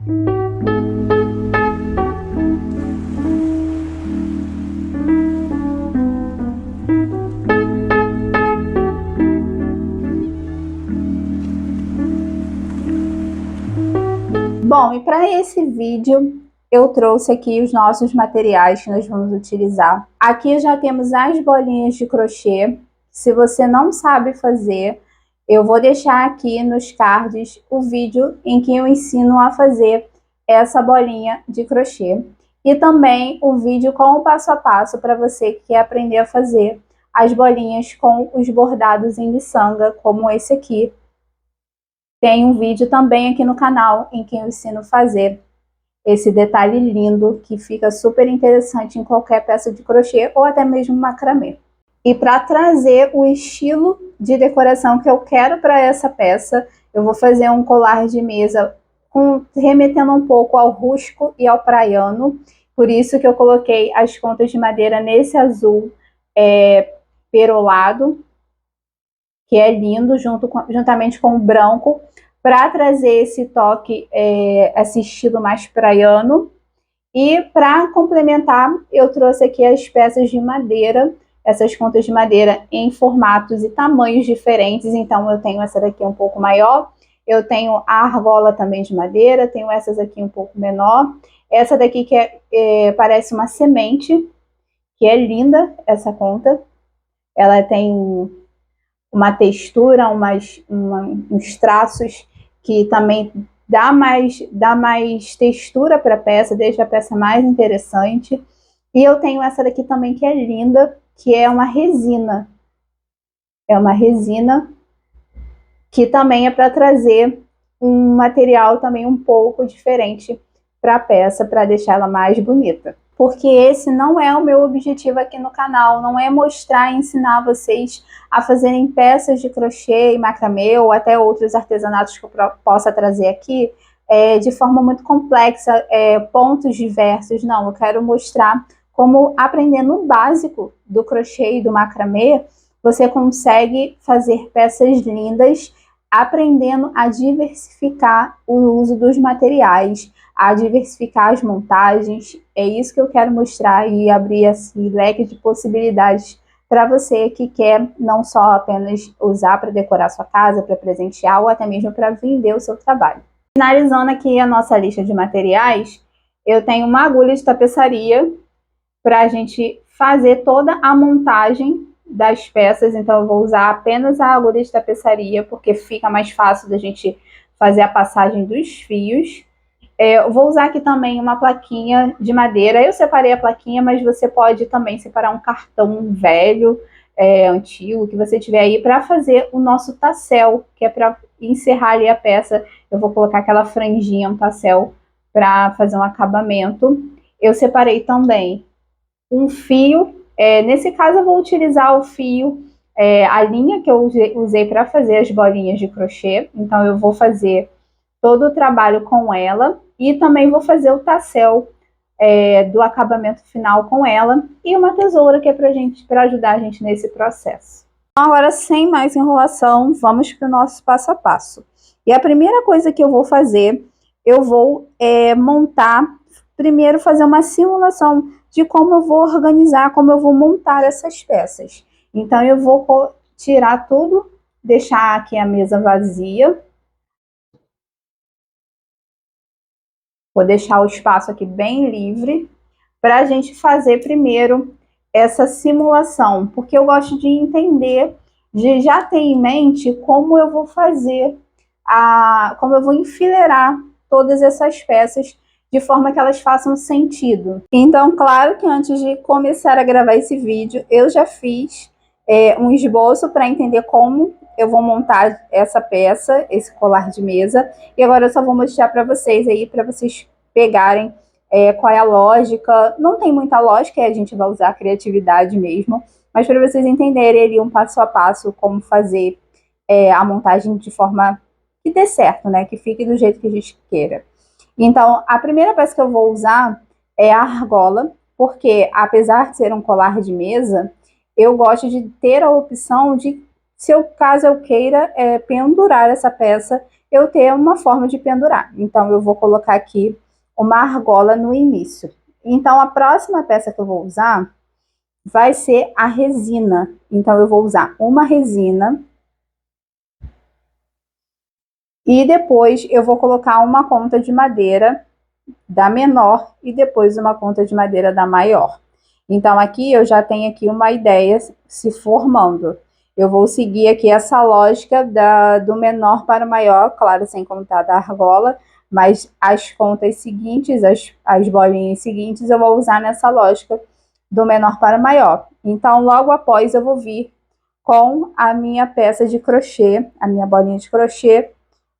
Bom, e para esse vídeo eu trouxe aqui os nossos materiais que nós vamos utilizar. Aqui já temos as bolinhas de crochê. Se você não sabe fazer, eu vou deixar aqui nos cards o vídeo em que eu ensino a fazer essa bolinha de crochê. E também o vídeo com o passo a passo para você que quer aprender a fazer as bolinhas com os bordados em miçanga, como esse aqui. Tem um vídeo também aqui no canal em que eu ensino a fazer esse detalhe lindo que fica super interessante em qualquer peça de crochê ou até mesmo macramê. E para trazer o estilo de decoração que eu quero para essa peça, eu vou fazer um colar de mesa remetendo um pouco ao rústico e ao praiano. Por isso que eu coloquei as contas de madeira nesse azul perolado, que é lindo, juntamente com o branco, para trazer esse toque, esse estilo mais praiano. E para complementar, eu trouxe aqui as peças de madeira, essas contas de madeira em formatos e tamanhos diferentes. Então eu tenho essa daqui um pouco maior, eu tenho a argola também de madeira, tenho essas aqui um pouco menor, essa daqui que parece uma semente, que é linda essa conta, ela tem uma textura, uns traços que também dá mais textura para a peça, deixa a peça mais interessante. E eu tenho essa daqui também que é linda, que é uma resina. É uma resina que também é para trazer um material também um pouco diferente para a peça, para deixar ela mais bonita. Porque esse não é o meu objetivo aqui no canal, não é mostrar e ensinar vocês a fazerem peças de crochê e macramê ou até outros artesanatos que eu possa trazer aqui de forma muito complexa, pontos diversos. Não, eu quero mostrar como aprendendo o básico do crochê e do macramê, você consegue fazer peças lindas, aprendendo a diversificar o uso dos materiais, a diversificar as montagens. É isso que eu quero mostrar e abrir esse leque de possibilidades para você que quer não só apenas usar para decorar sua casa, para presentear ou até mesmo para vender o seu trabalho. Finalizando aqui a nossa lista de materiais, eu tenho uma agulha de tapeçaria para a gente fazer toda a montagem das peças. Então eu vou usar apenas a agulha de tapeçaria, porque fica mais fácil da gente fazer a passagem dos fios. Eu vou usar aqui também uma plaquinha de madeira. Eu separei a plaquinha, mas você pode também separar um cartão velho, antigo, que você tiver aí, para fazer o nosso tassel, que é para encerrar ali a peça. Eu vou colocar aquela franjinha, um tassel, para fazer um acabamento. Eu separei também um fio. Nesse caso eu vou utilizar o fio, a linha que eu usei para fazer as bolinhas de crochê. Então eu vou fazer todo o trabalho com ela e também vou fazer o tassel do acabamento final com ela, e uma tesoura que é para ajudar a gente nesse processo. Então, agora, sem mais enrolação, vamos para o nosso passo a passo. E a primeira coisa que eu vou fazer, eu vou montar, primeiro fazer uma simulação de como eu vou organizar, como eu vou montar essas peças. Então eu vou tirar tudo, deixar aqui a mesa vazia. Vou deixar o espaço aqui bem livre para a gente fazer primeiro essa simulação, porque eu gosto de entender, de já ter em mente como eu vou fazer, como eu vou enfileirar todas essas peças de forma que elas façam sentido. Então, claro que antes de começar a gravar esse vídeo, eu já fiz um esboço para entender como eu vou montar essa peça, esse colar de mesa, e agora eu só vou mostrar para vocês aí, para vocês pegarem qual é a lógica. Não tem muita lógica, a gente vai usar a criatividade mesmo, mas para vocês entenderem ali um passo a passo como fazer a montagem de forma que dê certo, né? Que fique do jeito que a gente queira. Então, a primeira peça que eu vou usar é a argola, porque apesar de ser um colar de mesa, eu gosto de ter a opção de, caso eu queira, pendurar essa peça eu ter uma forma de pendurar. Então, eu vou colocar aqui uma argola no início. Então, a próxima peça que eu vou usar vai ser a resina. Então, eu vou usar uma resina e depois eu vou colocar uma conta de madeira da menor e depois uma conta de madeira da maior. Então, aqui eu já tenho aqui uma ideia se formando. Eu vou seguir aqui essa lógica do menor para o maior, claro, sem contar da argola, mas as contas seguintes, as bolinhas seguintes, eu vou usar nessa lógica do menor para o maior. Então, logo após, eu vou vir com a minha peça de crochê, a minha bolinha de crochê,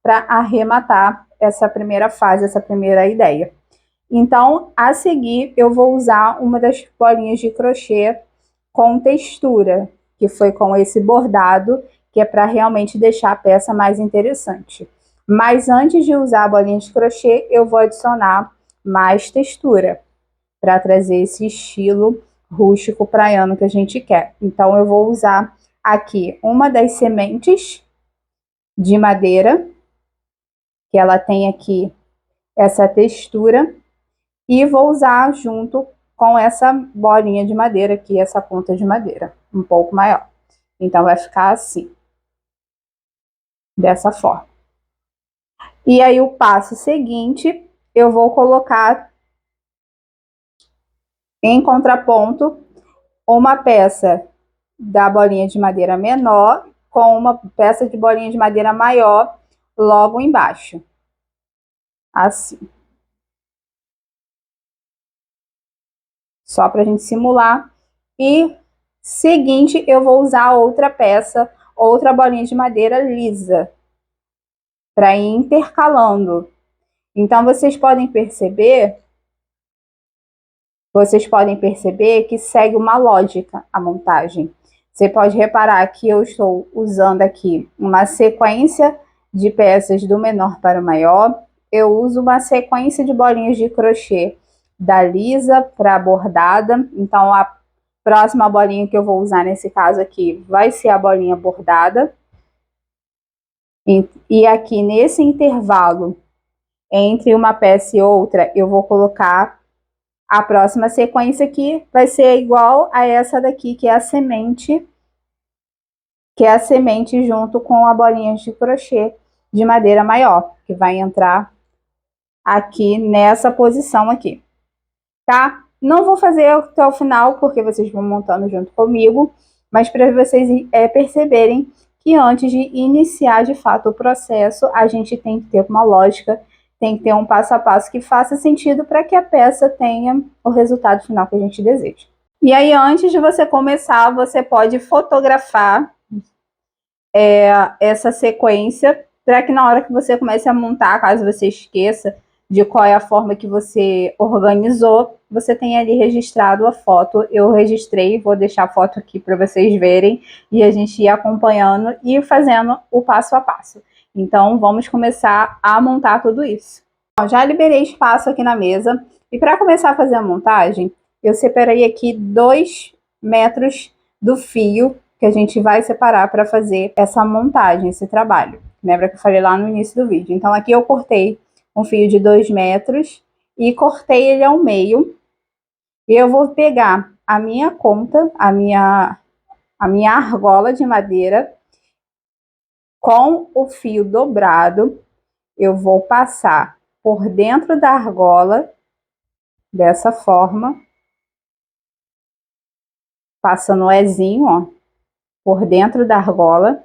para arrematar essa primeira fase, essa primeira ideia. Então, a seguir, eu vou usar uma das bolinhas de crochê com textura, que foi com esse bordado, que é para realmente deixar a peça mais interessante. Mas antes de usar a bolinha de crochê, eu vou adicionar mais textura, para trazer esse estilo rústico praiano que a gente quer. Então, eu vou usar aqui uma das sementes de madeira, que ela tem aqui essa textura, e vou usar junto com essa bolinha de madeira aqui, essa ponta de madeira, um pouco maior. Então, vai ficar assim, dessa forma. E aí, o passo seguinte, eu vou colocar em contraponto uma peça da bolinha de madeira menor com uma peça de bolinha de madeira maior logo embaixo. Assim. Só para a gente simular. E seguinte, eu vou usar outra peça, outra bolinha de madeira lisa, para ir intercalando. Então, vocês podem perceber que segue uma lógica a montagem. Você pode reparar que eu estou usando aqui uma sequência de peças do menor para o maior. Eu uso uma sequência de bolinhas de crochê da lisa para a bordada. Então, a próxima bolinha que eu vou usar nesse caso aqui vai ser a bolinha bordada. E aqui nesse intervalo entre uma peça e outra, eu vou colocar a próxima sequência aqui, vai ser igual a essa daqui, que é a semente junto com a bolinha de crochê de madeira maior, que vai entrar aqui nessa posição aqui, tá? Não vou fazer até o final, porque vocês vão montando junto comigo, mas para vocês perceberem que antes de iniciar de fato o processo, a gente tem que ter uma lógica, tem que ter um passo a passo que faça sentido para que a peça tenha o resultado final que a gente deseja. E aí, antes de você começar, você pode fotografar essa sequência para que na hora que você comece a montar, caso você esqueça de qual é a forma que você organizou, você tem ali registrado a foto. Eu registrei, vou deixar a foto aqui para vocês verem e a gente ir acompanhando e fazendo o passo a passo. Então, vamos começar a montar tudo isso. Bom, já liberei espaço aqui na mesa e para começar a fazer a montagem, eu separei aqui 2 metros do fio que a gente vai separar para fazer essa montagem, esse trabalho. Lembra que eu falei lá no início do vídeo? Então, aqui eu cortei um fio de 2 metros e cortei ele ao meio. E eu vou pegar a minha conta, a minha argola de madeira com o fio dobrado. Eu vou passar por dentro da argola, dessa forma, passando o ezinho, ó, por dentro da argola.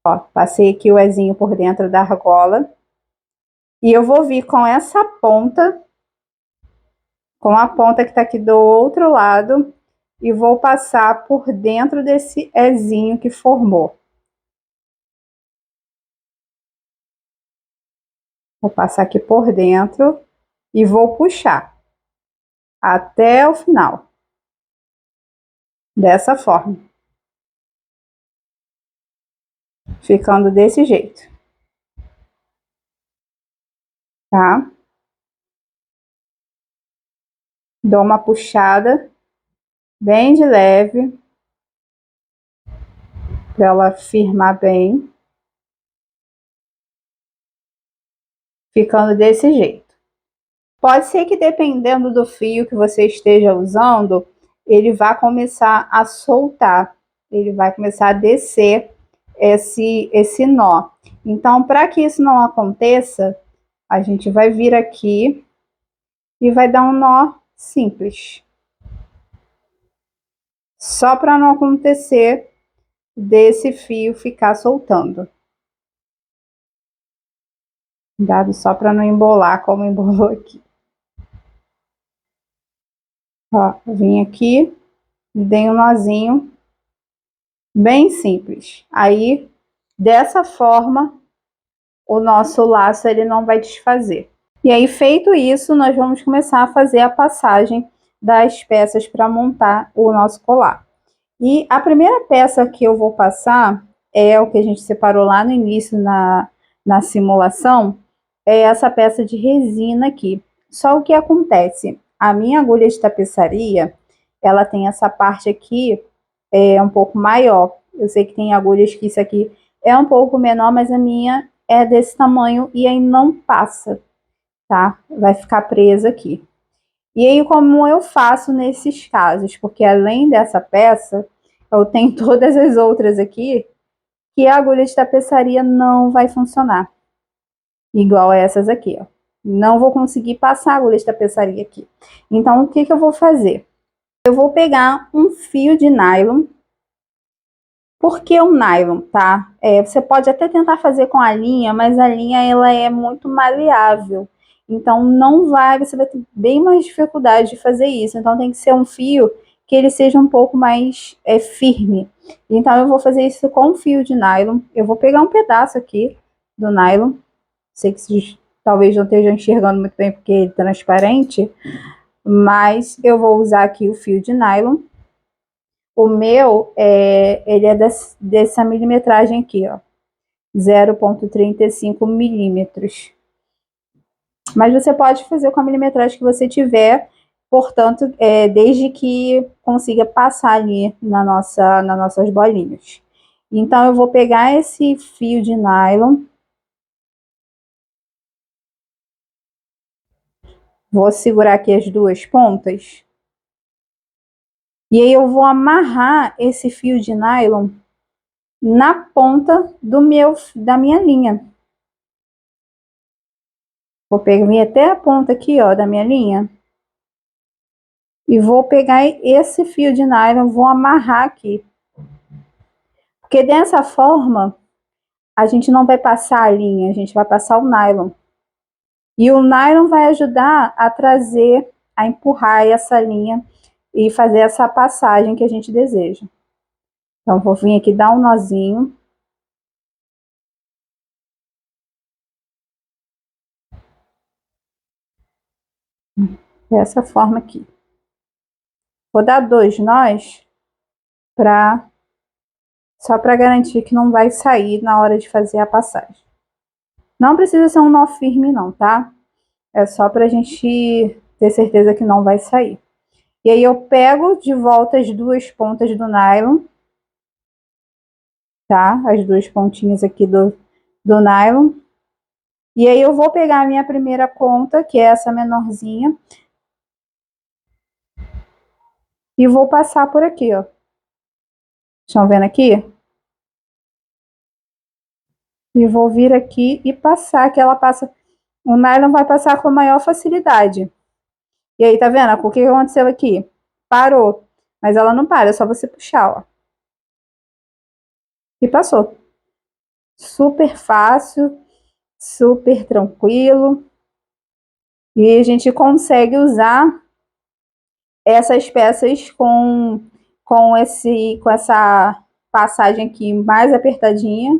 Ó, passei aqui o ezinho por dentro da argola. E eu vou vir com essa ponta, com a ponta que tá aqui do outro lado, e vou passar por dentro desse ezinho que formou. Vou passar aqui por dentro e vou puxar até o final. Dessa forma. Ficando desse jeito. Tá? Dou uma puxada bem de leve para ela firmar bem. ficando desse jeito. Pode ser que dependendo do fio que você esteja usando, ele vai começar a soltar, ele vai começar a descer esse nó. Então, para que isso não aconteça, a gente vai vir aqui e vai dar um nó simples. Só para não acontecer desse fio ficar soltando. Dado só para não embolar como embolou aqui. Ó, vim aqui, dei um nozinho bem simples. Aí, dessa forma, o nosso laço ele não vai desfazer. E aí, feito isso, nós vamos começar a fazer a passagem das peças para montar o nosso colar. E a primeira peça que eu vou passar é o que a gente separou lá no início na simulação, é essa peça de resina aqui. Só o que acontece? A minha agulha de tapeçaria, ela tem essa parte aqui um pouco maior. Eu sei que tem agulhas que isso aqui é um pouco menor, mas a minha é desse tamanho e aí não passa, tá? Vai ficar presa aqui. E aí, como eu faço nesses casos? Porque além dessa peça, eu tenho todas as outras aqui que a agulha de tapeçaria não vai funcionar. Igual a essas aqui, ó. Não vou conseguir passar a agulha de tapeçaria aqui. Então, o que eu vou fazer? Eu vou pegar um fio de nylon. Por que o nylon, tá? Você pode até tentar fazer com a linha, mas a linha ela é muito maleável. Então, você vai ter bem mais dificuldade de fazer isso. Então, tem que ser um fio que ele seja um pouco mais firme. Então, eu vou fazer isso com fio de nylon. Eu vou pegar um pedaço aqui do nylon. Sei que vocês talvez não estejam enxergando muito bem porque ele é transparente, mas eu vou usar aqui o fio de nylon. O meu, ele é dessa milimetragem aqui, ó, 0,35 milímetros. Mas você pode fazer com a milimetragem que você tiver, portanto, desde que consiga passar ali nas nossas bolinhas. Então, eu vou pegar esse fio de nylon, vou segurar aqui as duas pontas, e aí eu vou amarrar esse fio de nylon na ponta da minha linha. Vou vir até a ponta aqui, ó, da minha linha. E vou pegar esse fio de nylon, vou amarrar aqui. Porque dessa forma, a gente não vai passar a linha, a gente vai passar o nylon. E o nylon vai ajudar a trazer, a empurrar essa linha e fazer essa passagem que a gente deseja. Então, vou vir aqui dar um nozinho. Dessa forma aqui. Vou dar 2 nós só para garantir que não vai sair na hora de fazer a passagem. Não precisa ser um nó firme não, tá? É só pra gente ter certeza que não vai sair. E aí eu pego de volta as duas pontas do nylon, tá? As duas pontinhas aqui do nylon. E aí eu vou pegar a minha primeira ponta, que é essa menorzinha, e vou passar por aqui, ó. Estão vendo aqui? E vou vir aqui e passar, que ela passa... O nylon vai passar com maior facilidade. E aí, tá vendo? O que aconteceu aqui? Parou. Mas ela não para, é só você puxar, ó. E passou. Super fácil, super tranquilo. E a gente consegue usar essas peças com essa passagem aqui mais apertadinha.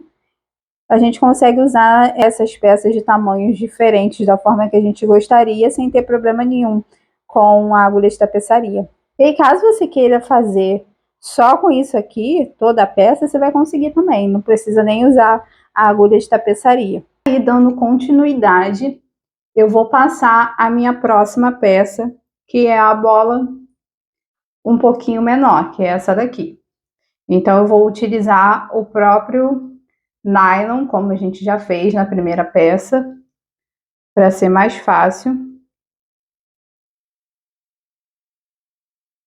A gente consegue usar essas peças de tamanhos diferentes da forma que a gente gostaria, sem ter problema nenhum com a agulha de tapeçaria. E caso você queira fazer só com isso aqui, toda a peça, você vai conseguir também. Não precisa nem usar a agulha de tapeçaria. E dando continuidade, eu vou passar a minha próxima peça, que é a bola um pouquinho menor, que é essa daqui. Então, eu vou utilizar o próprio nylon, como a gente já fez na primeira peça, para ser mais fácil.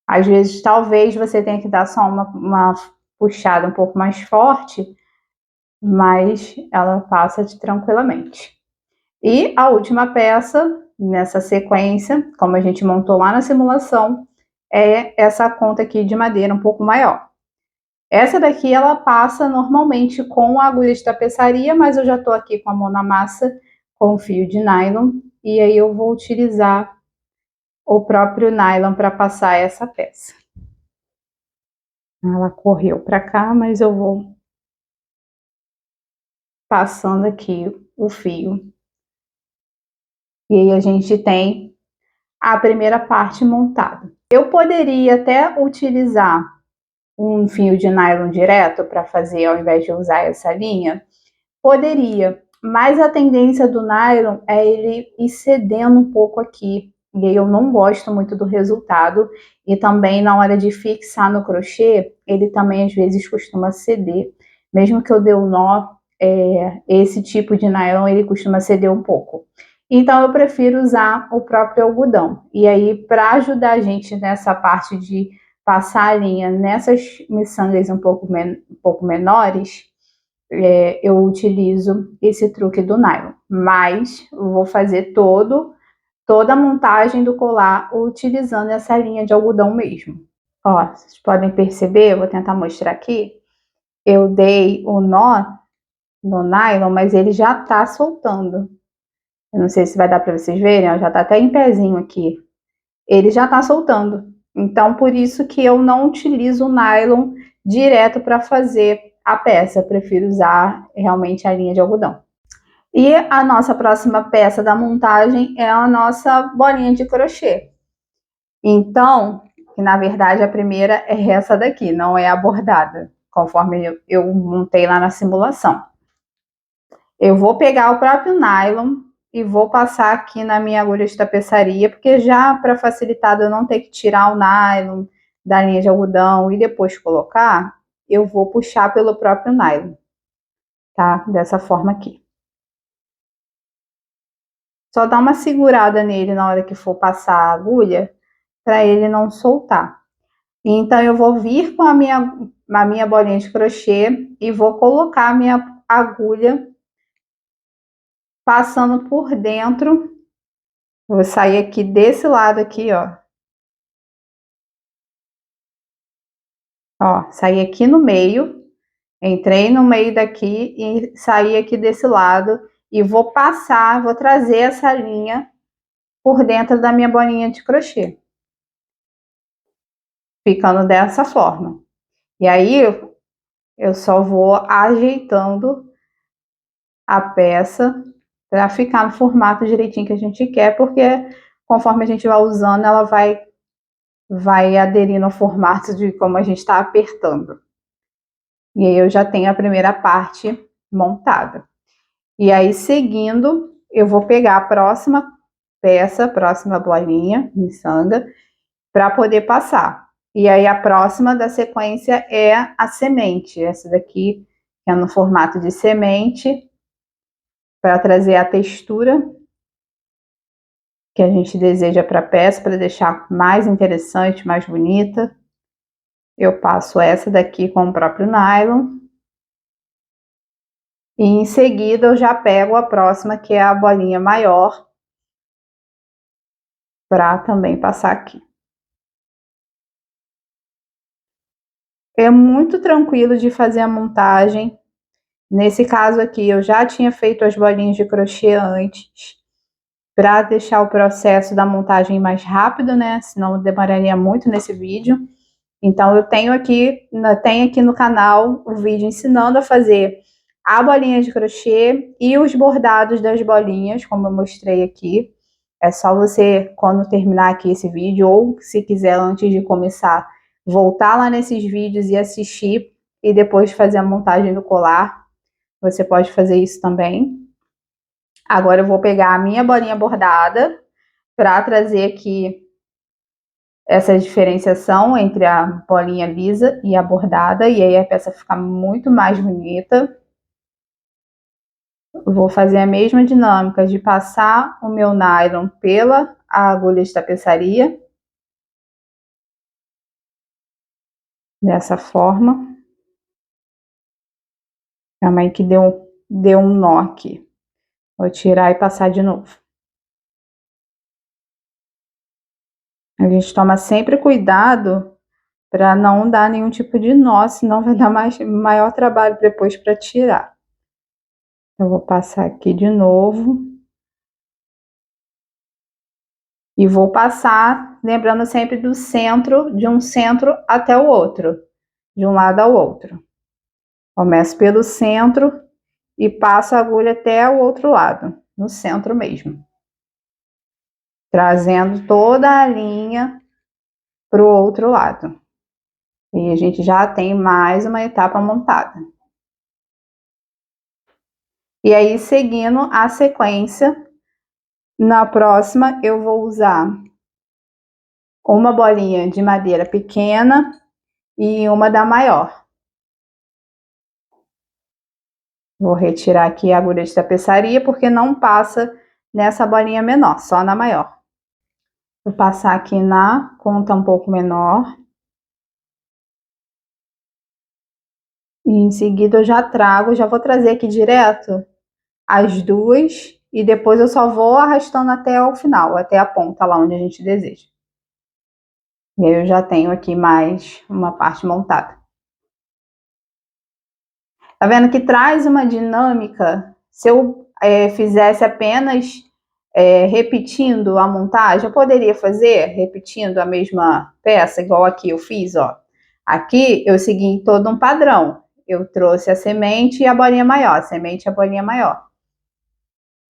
Às vezes, talvez você tenha que dar só uma puxada um pouco mais forte, mas ela passa tranquilamente. E a última peça, nessa sequência, como a gente montou lá na simulação, é essa conta aqui de madeira um pouco maior. Essa daqui ela passa normalmente com a agulha de tapeçaria, mas eu já estou aqui com a mão na massa, com o fio de nylon, e aí eu vou utilizar o próprio nylon para passar essa peça. Ela correu para cá, mas eu vou passando aqui o fio. E aí a gente tem a primeira parte montada. Eu poderia até utilizar um fio de nylon direto para fazer, ao invés de usar essa linha? Poderia, mas a tendência do nylon é ele ir cedendo um pouco aqui. E aí eu não gosto muito do resultado. E também na hora de fixar no crochê, ele também às vezes costuma ceder. Mesmo que eu dê o nó, esse tipo de nylon ele costuma ceder um pouco. Então eu prefiro usar o próprio algodão. E aí, para ajudar a gente nessa parte de passar a linha nessas miçangas um pouco menores, eu utilizo esse truque do nylon. Mas vou fazer toda a montagem do colar utilizando essa linha de algodão mesmo. Ó, vocês podem perceber, eu vou tentar mostrar aqui. Eu dei o nó no nylon, mas ele já tá soltando. Eu não sei se vai dar para vocês verem, ó, já tá até em pezinho aqui. Ele já tá soltando. Então, por isso que eu não utilizo o nylon direto para fazer a peça. Eu prefiro usar realmente a linha de algodão. E a nossa próxima peça da montagem é a nossa bolinha de crochê. Então, que na verdade a primeira é essa daqui, não é a bordada, conforme eu montei lá na simulação. Eu vou pegar o próprio nylon e vou passar aqui na minha agulha de tapeçaria, porque já para facilitar eu não ter que tirar o nylon da linha de algodão e depois colocar, eu vou puxar pelo próprio nylon, tá? Dessa forma aqui. Só dá uma segurada nele na hora que for passar a agulha, para ele não soltar. Então, eu vou vir com a minha bolinha de crochê e vou colocar a minha agulha passando por dentro. Eu vou sair aqui desse lado aqui, ó. Ó, saí aqui no meio, entrei no meio daqui e saí aqui desse lado e vou passar, vou trazer essa linha por dentro da minha bolinha de crochê, ficando dessa forma. E aí eu só vou ajeitando a peça para ficar no formato direitinho que a gente quer, porque conforme a gente vai usando, ela vai aderindo ao formato de como a gente está apertando. E aí eu já tenho a primeira parte montada. E aí, seguindo, eu vou pegar a próxima peça, a próxima bolinha, miçanga, para poder passar. E aí, a próxima da sequência é a semente. Essa daqui que é no formato de semente, para trazer a textura que a gente deseja para a peça, para deixar mais interessante, mais bonita. Eu passo essa daqui com o próprio nylon. E em seguida eu já pego a próxima, que é a bolinha maior, para também passar aqui. É muito tranquilo de fazer a montagem. Nesse caso aqui, eu já tinha feito as bolinhas de crochê antes, para deixar o processo da montagem mais rápido, né? Senão demoraria muito nesse vídeo. Então, eu tenho aqui no canal o vídeo ensinando a fazer a bolinha de crochê e os bordados das bolinhas, como eu mostrei aqui. É só você, quando terminar aqui esse vídeo, ou se quiser antes de começar, voltar lá nesses vídeos e assistir, e depois fazer a montagem do colar. Você pode fazer isso também. Agora eu vou pegar a minha bolinha bordada para trazer aqui essa diferenciação entre a bolinha lisa e a bordada, e aí a peça fica muito mais bonita. Vou fazer a mesma dinâmica de passar o meu nylon pela agulha de tapeçaria. Dessa forma. Calma aí que deu um nó aqui. Vou tirar e passar de novo. A gente toma sempre cuidado para não dar nenhum tipo de nó, senão vai dar maior trabalho depois para tirar. Eu vou passar aqui de novo. E vou passar, lembrando sempre do centro, de um centro até o outro, de um lado ao outro. Começo pelo centro e passo a agulha até o outro lado, no centro mesmo. Trazendo toda a linha para o outro lado. E a gente já tem mais uma etapa montada. E aí, seguindo a sequência, na próxima eu vou usar uma bolinha de madeira pequena e uma da maior. Vou retirar aqui a agulha de tapeçaria, porque não passa nessa bolinha menor, só na maior. Vou passar aqui na ponta um pouco menor. E em seguida eu já vou trazer aqui direto as duas, e depois eu só vou arrastando até o final, até a ponta lá onde a gente deseja. E aí eu já tenho aqui mais uma parte montada. Tá vendo que traz uma dinâmica? Se eu fizesse apenas repetindo a montagem, eu poderia fazer repetindo a mesma peça, igual aqui eu fiz, ó. Aqui eu segui todo um padrão. Eu trouxe a semente e a bolinha maior, a semente e a bolinha maior.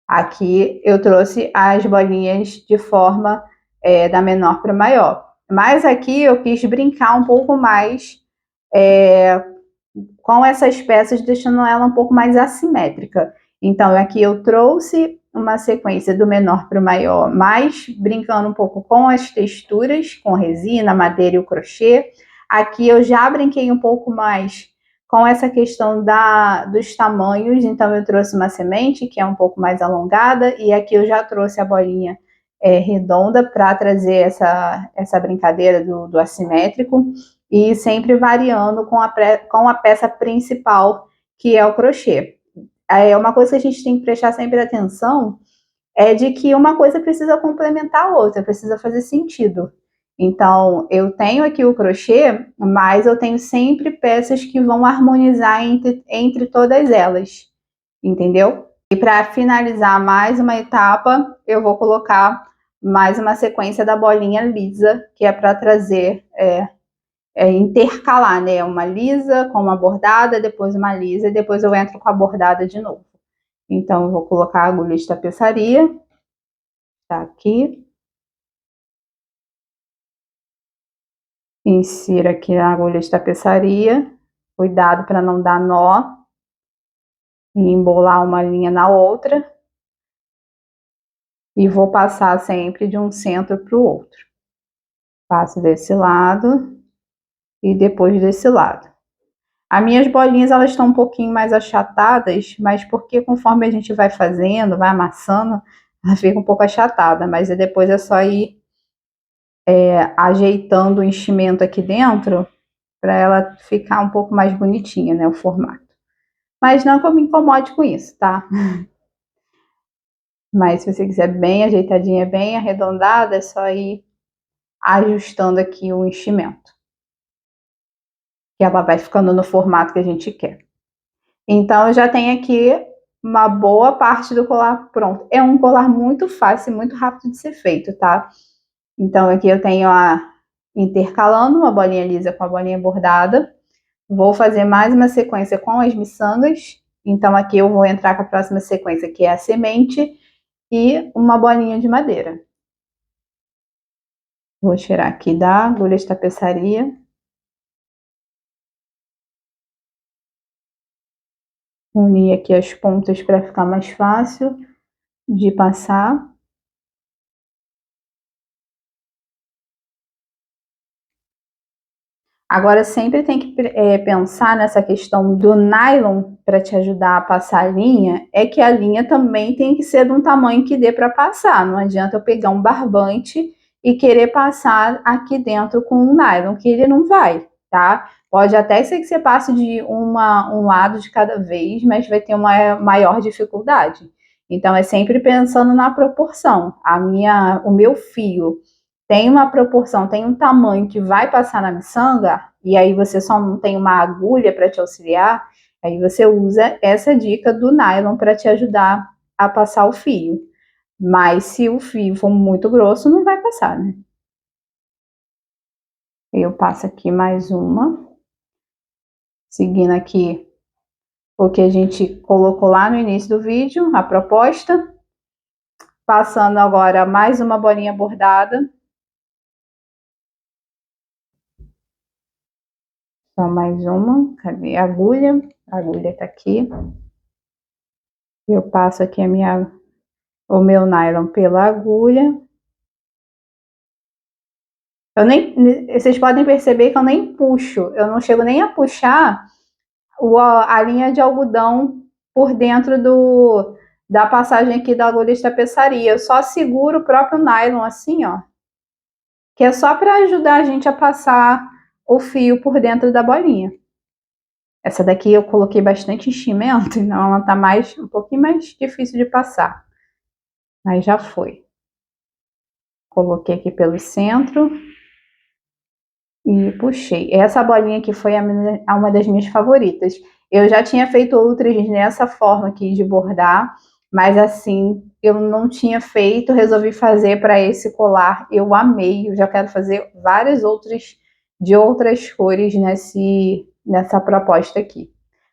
Aqui eu trouxe as bolinhas de forma da menor para maior. Mas aqui eu quis brincar um pouco mais com essas peças, deixando ela um pouco mais assimétrica. Então aqui eu trouxe uma sequência do menor para o maior, mas brincando um pouco com as texturas, com resina, madeira e o crochê. Aqui eu já brinquei um pouco mais com essa questão dos tamanhos, então eu trouxe uma semente que é um pouco mais alongada, e aqui eu já trouxe a bolinha redonda para trazer essa brincadeira do assimétrico, e sempre variando com a peça principal, que é o crochê. Uma coisa que a gente tem que prestar sempre atenção é de que uma coisa precisa complementar a outra, precisa fazer sentido. Então, eu tenho aqui o crochê, mas eu tenho sempre peças que vão harmonizar entre todas elas, entendeu? E para finalizar mais uma etapa, eu vou colocar mais uma sequência da bolinha lisa, que é para trazer, intercalar, né? Uma lisa com uma bordada, depois uma lisa, e depois eu entro com a bordada de novo. Então, eu vou colocar a agulha de tapeçaria, tá aqui. Insiro aqui na agulha de tapeçaria, cuidado para não dar nó e embolar uma linha na outra. E vou passar sempre de um centro para o outro. Passo desse lado e depois desse lado. As minhas bolinhas, elas estão um pouquinho mais achatadas, mas porque conforme a gente vai fazendo, vai amassando, ela fica um pouco achatada, mas depois é só ir ajeitando o enchimento aqui dentro para ela ficar um pouco mais bonitinha, né, o formato. Mas não que eu me incomode com isso, tá? Mas se você quiser bem ajeitadinha, bem arredondada, é só ir ajustando aqui o enchimento, que ela vai ficando no formato que a gente quer. Então, eu já tenho aqui uma boa parte do colar pronto. É um colar muito fácil e muito rápido de ser feito, tá? Então, aqui eu tenho intercalando uma bolinha lisa com a bolinha bordada. Vou fazer mais uma sequência com as miçangas. Então, aqui eu vou entrar com a próxima sequência, que é a semente e uma bolinha de madeira. Vou tirar aqui da agulha de tapeçaria. Unir aqui as pontas para ficar mais fácil de passar. Agora, sempre tem que pensar nessa questão do nylon para te ajudar a passar a linha, é que a linha também tem que ser de um tamanho que dê para passar. Não adianta eu pegar um barbante e querer passar aqui dentro com um nylon, que ele não vai, tá? Pode até ser que você passe de um lado de cada vez, mas vai ter uma maior dificuldade. Então, é sempre pensando na proporção. O meu fio tem uma proporção, tem um tamanho que vai passar na miçanga, e aí você só não tem uma agulha para te auxiliar, aí você usa essa dica do nylon para te ajudar a passar o fio. Mas se o fio for muito grosso, não vai passar, né? Eu passo aqui mais uma, seguindo aqui o que a gente colocou lá no início do vídeo, a proposta. Passando agora mais uma bolinha bordada. Só mais uma. Cadê a agulha? A agulha tá aqui. Eu passo aqui o meu nylon pela agulha. Vocês podem perceber que eu nem puxo. Eu não chego nem a puxar a linha de algodão por dentro da passagem aqui da agulha de tapeçaria. Eu só seguro o próprio nylon assim, ó. Que é só para ajudar a gente a passar o fio por dentro da bolinha. Essa daqui eu coloquei bastante enchimento, então ela tá um pouquinho mais difícil de passar. Mas já foi. Coloquei aqui pelo centro e puxei. Essa bolinha aqui foi uma das minhas favoritas. Eu já tinha feito outras nessa forma aqui de bordar, mas assim, eu não tinha feito, resolvi fazer para esse colar. Eu amei, eu já quero fazer várias outras de outras cores nessa proposta aqui.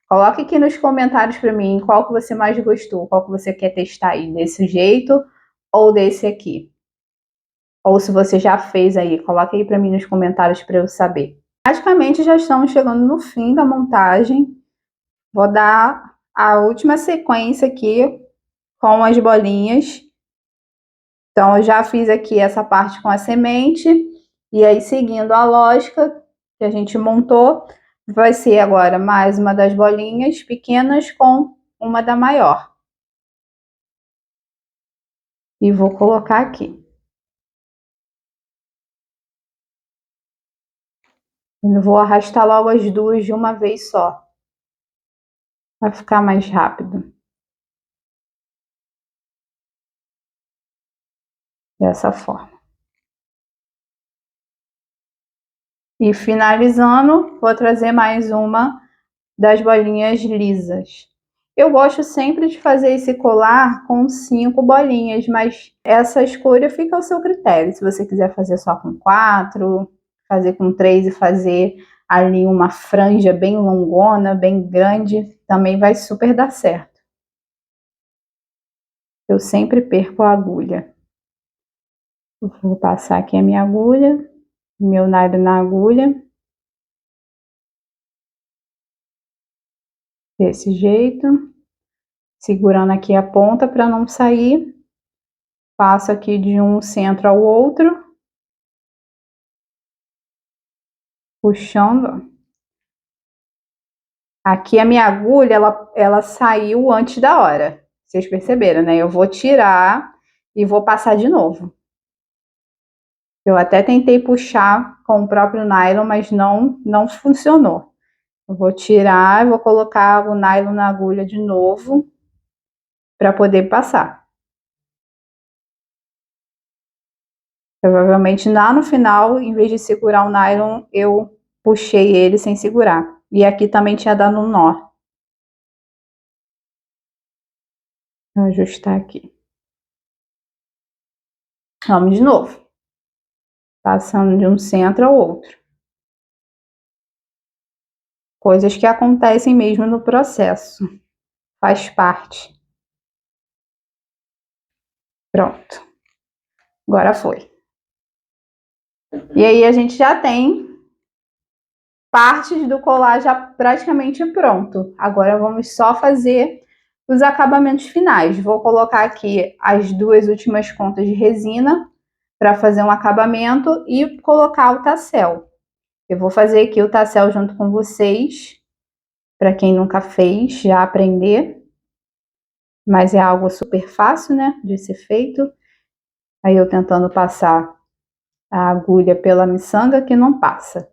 Coloque aqui nos comentários para mim qual que você mais gostou, qual que você quer testar aí, desse jeito ou desse aqui. Ou se você já fez aí, coloque aí para mim nos comentários para eu saber. Praticamente já estamos chegando no fim da montagem. Vou dar a última sequência aqui com as bolinhas. Então, eu já fiz aqui essa parte com a semente. E aí, seguindo a lógica que a gente montou, vai ser agora mais uma das bolinhas pequenas com uma da maior. E vou colocar aqui. Eu vou arrastar logo as duas de uma vez só. Vai ficar mais rápido. Dessa forma. E finalizando, vou trazer mais uma das bolinhas lisas. Eu gosto sempre de fazer esse colar com 5 bolinhas, mas essa escolha fica ao seu critério. Se você quiser fazer só com 4, fazer com 3 e fazer ali uma franja bem longona, bem grande, também vai super dar certo. Eu sempre perco a agulha. Vou passar aqui a minha agulha, meu nylon na agulha. Desse jeito. Segurando aqui a ponta para não sair. Passo aqui de um centro ao outro. Puxando. Aqui a minha agulha, ela saiu antes da hora. Vocês perceberam, né? Eu vou tirar e vou passar de novo. Eu até tentei puxar com o próprio nylon, mas não funcionou. Eu vou tirar, vou colocar o nylon na agulha de novo para poder passar. Provavelmente lá no final, em vez de segurar o nylon, eu puxei ele sem segurar. E aqui também tinha dado um nó. Vou ajustar aqui. Vamos de novo. Passando de um centro ao outro. Coisas que acontecem mesmo no processo. Faz parte. Pronto. Agora foi. E aí a gente já tem partes do colar já praticamente pronto. Agora vamos só fazer os acabamentos finais. Vou colocar aqui as duas últimas contas de resina para fazer um acabamento e colocar o tassel. Eu vou fazer aqui o tassel junto com vocês, para quem nunca fez, já aprender. Mas é algo super fácil, né, de ser feito. Aí eu tentando passar a agulha pela miçanga que não passa.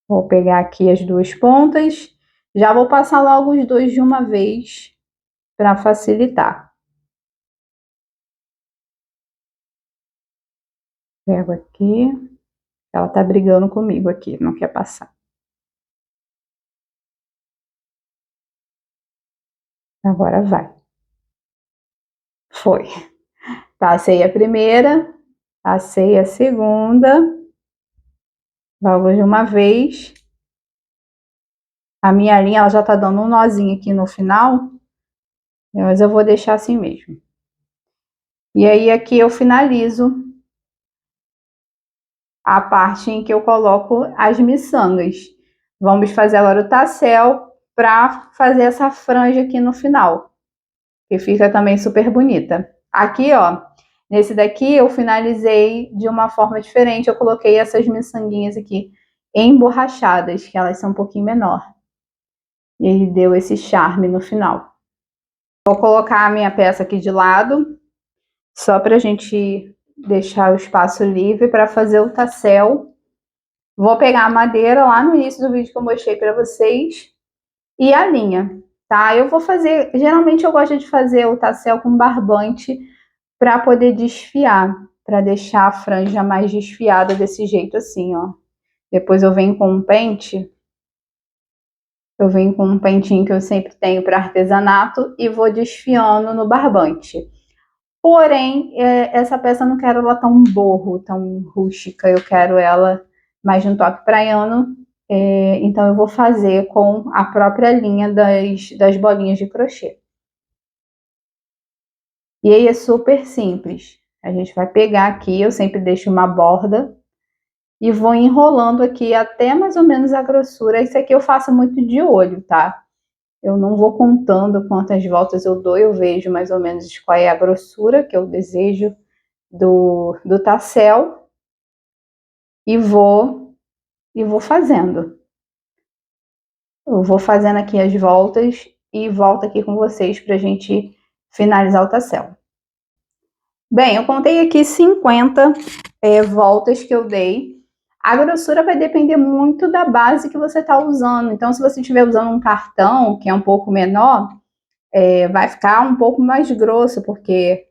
Vou pegar aqui as duas pontas, já vou passar logo os dois de uma vez para facilitar. Pego aqui, ela tá brigando comigo aqui, não quer passar. Agora vai. Foi. Passei a primeira, passei a segunda, logo de uma vez. A minha linha ela já tá dando um nozinho aqui no final, mas eu vou deixar assim mesmo. E aí aqui eu finalizo a parte em que eu coloco as miçangas. Vamos fazer agora o tassel para fazer essa franja aqui no final, que fica também super bonita. Aqui, ó, nesse daqui eu finalizei de uma forma diferente, eu coloquei essas miçanguinhas aqui emborrachadas, que elas são um pouquinho menor. E ele deu esse charme no final. Vou colocar a minha peça aqui de lado, só para a gente deixar o espaço livre para fazer o tassel. Vou pegar a madeira lá no início do vídeo que eu mostrei para vocês e a linha, tá? Eu vou fazer, geralmente eu gosto de fazer o tassel com barbante para poder desfiar, para deixar a franja mais desfiada desse jeito assim, ó. Depois eu venho com um pente, eu venho com um pentinho que eu sempre tenho para artesanato e vou desfiando no barbante. Porém, essa peça eu não quero ela tão borro, tão rústica, eu quero ela mais de um toque praiano, então eu vou fazer com a própria linha das bolinhas de crochê. E aí é super simples, a gente vai pegar aqui, eu sempre deixo uma borda e vou enrolando aqui até mais ou menos a grossura. Isso aqui eu faço muito de olho, tá? Eu não vou contando quantas voltas eu dou, eu vejo mais ou menos qual é a grossura que eu desejo do tassel e vou fazendo. Eu vou fazendo aqui as voltas e volto aqui com vocês pra gente finalizar o tassel. Bem, eu contei aqui 50 voltas que eu dei. A grossura vai depender muito da base que você está usando. Então, se você estiver usando um cartão, que é um pouco menor, vai ficar um pouco mais grosso, porque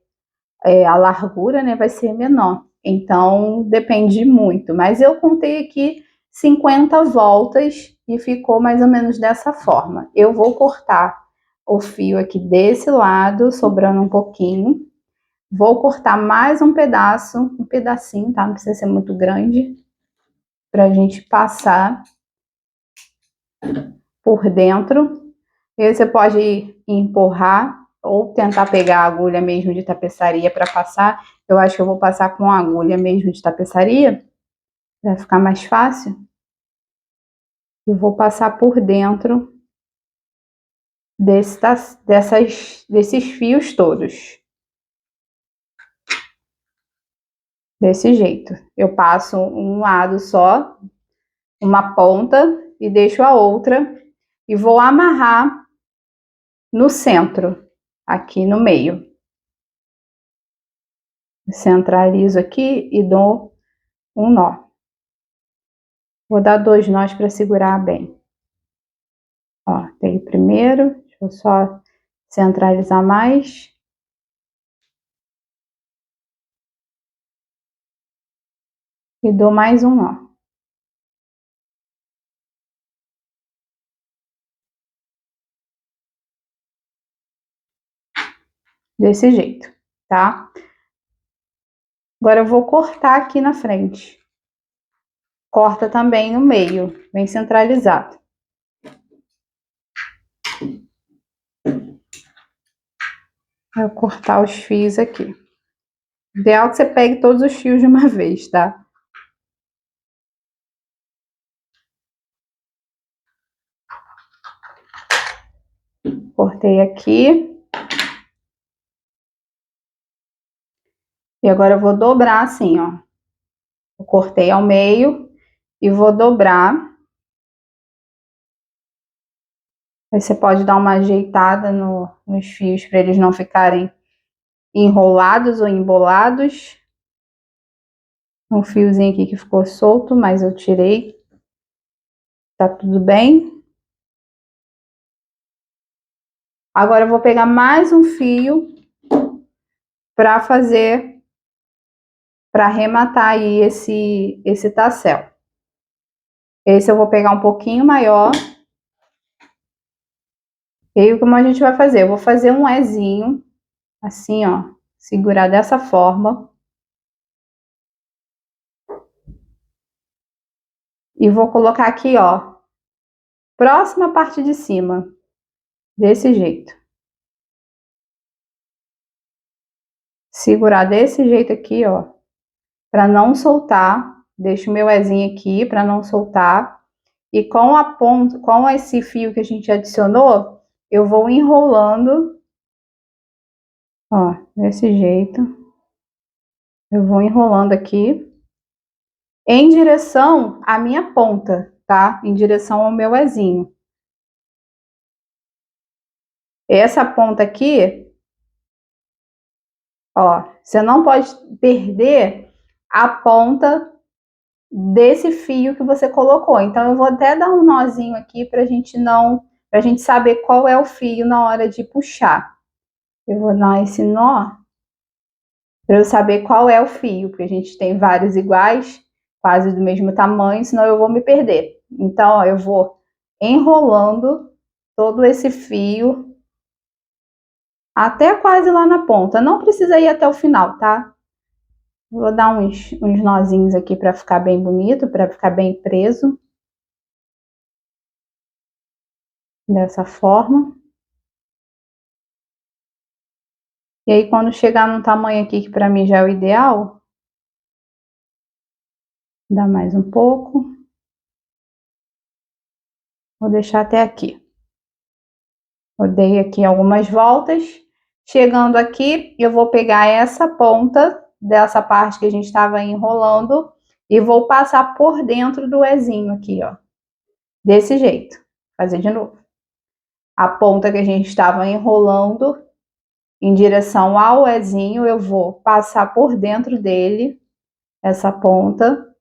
a largura, né, vai ser menor. Então, depende muito. Mas eu contei aqui 50 voltas e ficou mais ou menos dessa forma. Eu vou cortar o fio aqui desse lado, sobrando um pouquinho. Vou cortar mais um pedaço, um pedacinho, tá? Não precisa ser muito grande, pra gente passar por dentro. E aí você pode empurrar ou tentar pegar a agulha mesmo de tapeçaria para passar. Eu acho que eu vou passar com a agulha mesmo de tapeçaria, para ficar mais fácil. E vou passar por dentro desses fios todos. Desse jeito. Eu passo um lado só, uma ponta, e deixo a outra. E vou amarrar no centro, aqui no meio. Centralizo aqui e dou um nó. Vou dar 2 nós para segurar bem. Ó, dei o primeiro, deixa eu só centralizar mais. E dou mais um nó. Desse jeito, tá? Agora eu vou cortar aqui na frente. Corta também no meio, bem centralizado. Vou cortar os fios aqui. O ideal é que você pegue todos os fios de uma vez, tá? Cortei aqui. E agora eu vou dobrar assim, ó. Eu cortei ao meio e vou dobrar. Aí você pode dar uma ajeitada nos fios para eles não ficarem enrolados ou embolados. Um fiozinho aqui que ficou solto, mas eu tirei. Tá tudo bem. Agora eu vou pegar mais um fio para fazer, para arrematar aí esse tassel. Esse eu vou pegar um pouquinho maior. E aí, como a gente vai fazer? Eu vou fazer um Ezinho, assim, ó, segurar dessa forma. E vou colocar aqui, ó, próxima parte de cima, desse jeito. Segurar desse jeito aqui, ó, para não soltar. Deixo o meu Ezinho aqui para não soltar. E com a ponta, com esse fio que a gente adicionou, eu vou enrolando, ó, desse jeito. Eu vou enrolando aqui em direção à minha ponta, tá? Em direção ao meu Ezinho. Essa ponta aqui, ó, você não pode perder a ponta desse fio que você colocou. Então, eu vou até dar um nozinho aqui pra gente saber qual é o fio na hora de puxar. Eu vou dar esse nó para eu saber qual é o fio, porque a gente tem vários iguais, quase do mesmo tamanho, senão eu vou me perder. Então, ó, eu vou enrolando todo esse fio até quase lá na ponta. Não precisa ir até o final, tá? Vou dar uns nozinhos aqui para ficar bem bonito, para ficar bem preso. Dessa forma. E aí, quando chegar num tamanho aqui que para mim já é o ideal, dá mais um pouco. Vou deixar até aqui. Eu dei aqui algumas voltas. Chegando aqui, eu vou pegar essa ponta dessa parte que a gente estava enrolando e vou passar por dentro do Ezinho aqui, ó. Desse jeito. Fazer de novo. A ponta que a gente estava enrolando em direção ao Ezinho, eu vou passar por dentro dele, essa ponta.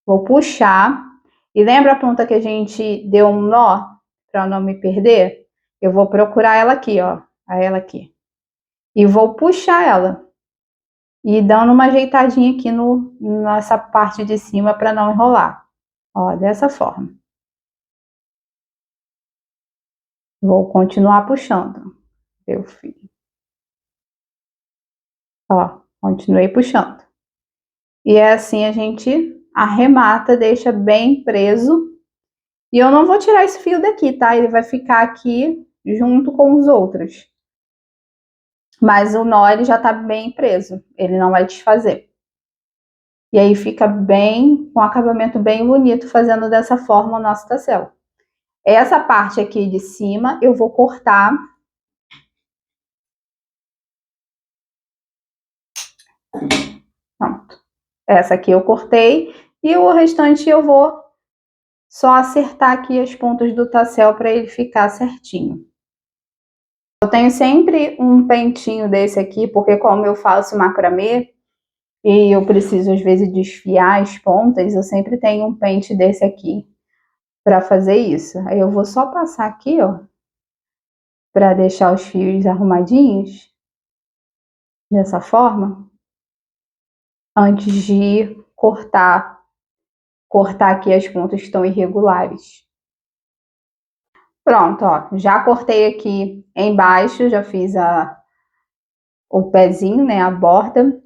Vou puxar. E lembra a ponta que a gente deu um nó para não me perder? Eu vou procurar ela aqui, ó. Ela aqui. E vou puxar ela. E dando uma ajeitadinha aqui nessa parte de cima para não enrolar. Ó, dessa forma. Vou continuar puxando. Meu filho. Ó, continuei puxando. E é assim a gente arremata, deixa bem preso. E eu não vou tirar esse fio daqui, tá? Ele vai ficar aqui junto com os outros. Mas o nó, ele já tá bem preso. Ele não vai desfazer. E aí fica bem, com um acabamento bem bonito, fazendo dessa forma o nosso tassel. Essa parte aqui de cima, eu vou cortar. Pronto. Essa aqui eu cortei. E o restante eu vou só acertar aqui as pontas do tassel para ele ficar certinho. Eu tenho sempre um pentinho desse aqui, porque como eu faço macramê, e eu preciso às vezes desfiar as pontas, eu sempre tenho um pente desse aqui para fazer isso. Aí eu vou só passar aqui, ó, para deixar os fios arrumadinhos, dessa forma, antes de cortar aqui as pontas que estão irregulares. Pronto, ó, já cortei aqui embaixo, já fiz o pezinho, né, a borda.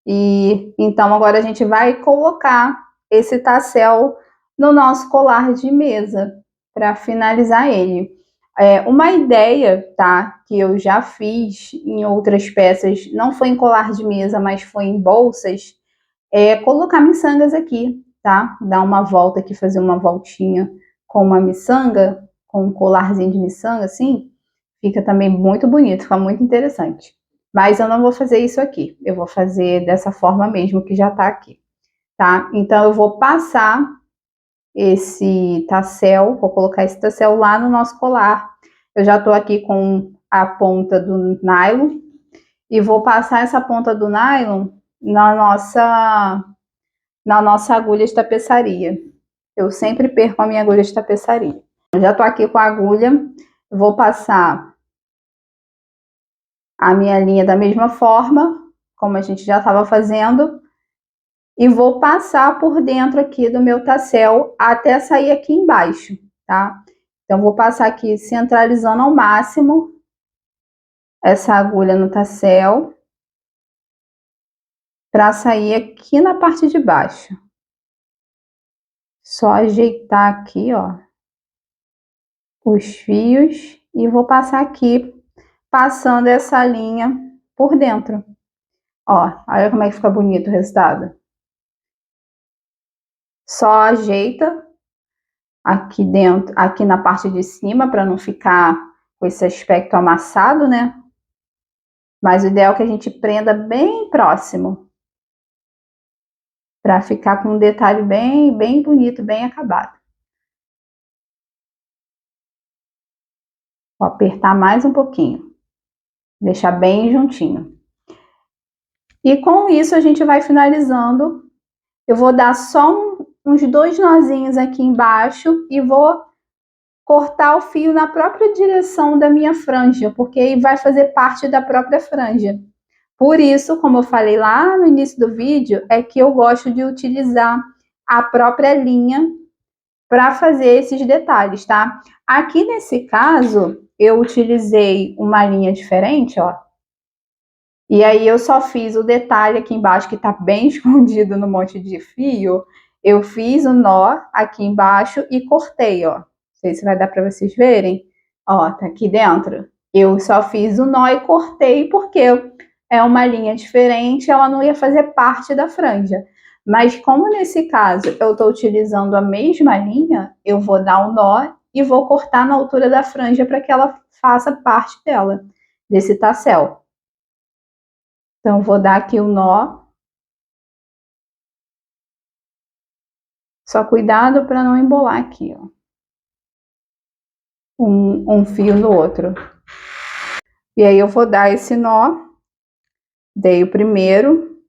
E então agora a gente vai colocar esse tassel no nosso colar de mesa para finalizar ele. Uma ideia, tá, que eu já fiz em outras peças, não foi em colar de mesa, mas foi em bolsas, é colocar miçangas aqui, tá? Dar uma volta aqui, fazer uma voltinha com uma miçanga, com um colarzinho de miçanga, assim, fica também muito bonito, fica muito interessante. Mas eu não vou fazer isso aqui, eu vou fazer dessa forma mesmo que já tá aqui, tá? Então eu vou passar esse tassel, vou colocar esse tassel lá no nosso colar. Eu já tô aqui com a ponta do nylon e vou passar essa ponta do nylon na nossa agulha de tapeçaria. Eu sempre perco a minha agulha de tapeçaria. Eu já tô aqui com a agulha, vou passar a minha linha da mesma forma, como a gente já estava fazendo, e vou passar por dentro aqui do meu tassel até sair aqui embaixo, tá? Então, vou passar aqui centralizando ao máximo essa agulha no tassel para sair aqui na parte de baixo. Só ajeitar aqui, ó, os fios e vou passar aqui, passando essa linha por dentro. Ó, olha como é que fica bonito o resultado. Só ajeita aqui dentro, aqui na parte de cima, para não ficar com esse aspecto amassado, né? Mas o ideal é que a gente prenda bem próximo, para ficar com um detalhe bem bonito, bem acabado. Vou apertar mais um pouquinho, deixar bem juntinho. E com isso a gente vai finalizando. Eu vou dar só uns 2 nozinhos aqui embaixo e vou cortar o fio na própria direção da minha franja, porque aí vai fazer parte da própria franja. Por isso, como eu falei lá no início do vídeo, é que eu gosto de utilizar a própria linha para fazer esses detalhes, tá? Aqui nesse caso, eu utilizei uma linha diferente, ó. E aí eu só fiz o detalhe aqui embaixo, que tá bem escondido no monte de fio. Eu fiz o nó aqui embaixo e cortei, ó. Não sei se vai dar para vocês verem. Ó, tá aqui dentro. Eu só fiz o nó e cortei porque é uma linha diferente, ela não ia fazer parte da franja. Mas como nesse caso eu tô utilizando a mesma linha, eu vou dar um nó e vou cortar na altura da franja para que ela faça parte dela, desse tassel. Então, vou dar aqui o nó. Só cuidado para não embolar aqui, ó. Um fio no outro. E aí eu vou dar esse nó. Dei o primeiro.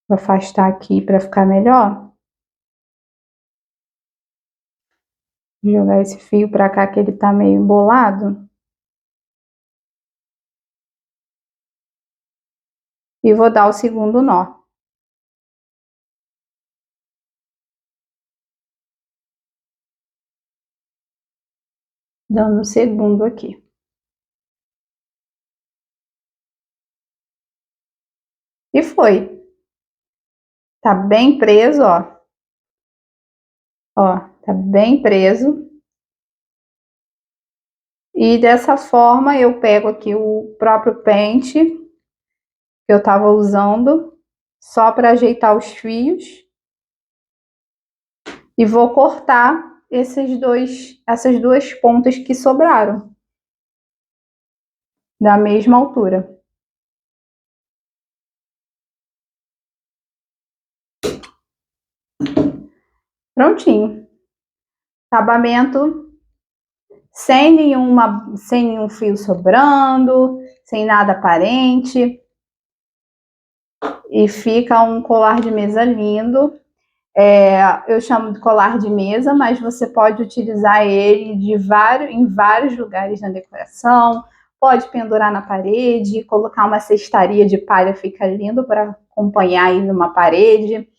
Vou afastar aqui para ficar melhor. Vou jogar esse fio para cá que ele tá meio embolado. E vou dar o segundo nó. Dando o segundo aqui. E foi. Tá bem preso, ó. Ó, tá bem preso. E dessa forma eu pego aqui o próprio pente que eu tava usando, só para ajeitar os fios. E vou cortar essas duas pontas que sobraram, da mesma altura. Prontinho. Acabamento sem nenhum fio sobrando, sem nada aparente. E fica um colar de mesa lindo. Eu chamo de colar de mesa, mas você pode utilizar ele em vários lugares na decoração. Pode pendurar na parede, colocar uma cestaria de palha, fica lindo para acompanhar aí numa parede.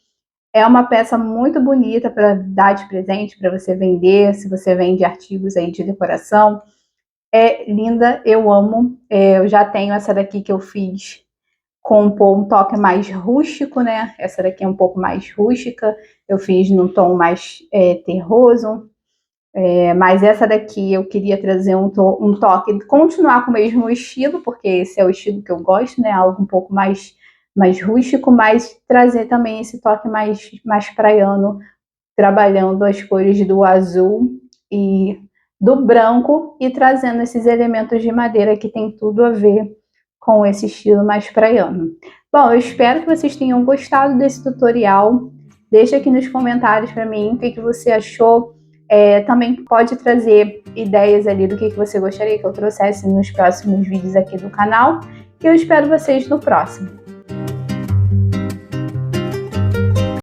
É uma peça muito bonita para dar de presente, para você vender, se você vende artigos aí de decoração. É linda, eu amo. Eu já tenho essa daqui que eu fiz com um toque mais rústico, né? Essa daqui é um pouco mais rústica. Eu fiz num tom mais terroso. Mas essa daqui eu queria trazer um toque, continuar com o mesmo estilo, porque esse é o estilo que eu gosto, né? Algo um pouco mais rústico, mas trazer também esse toque mais praiano, trabalhando as cores do azul e do branco e trazendo esses elementos de madeira que tem tudo a ver com esse estilo mais praiano. Bom, eu espero que vocês tenham gostado desse tutorial. Deixa aqui nos comentários para mim o que você achou. Também pode trazer ideias ali do que você gostaria que eu trouxesse nos próximos vídeos aqui do canal. E eu espero vocês no próximo.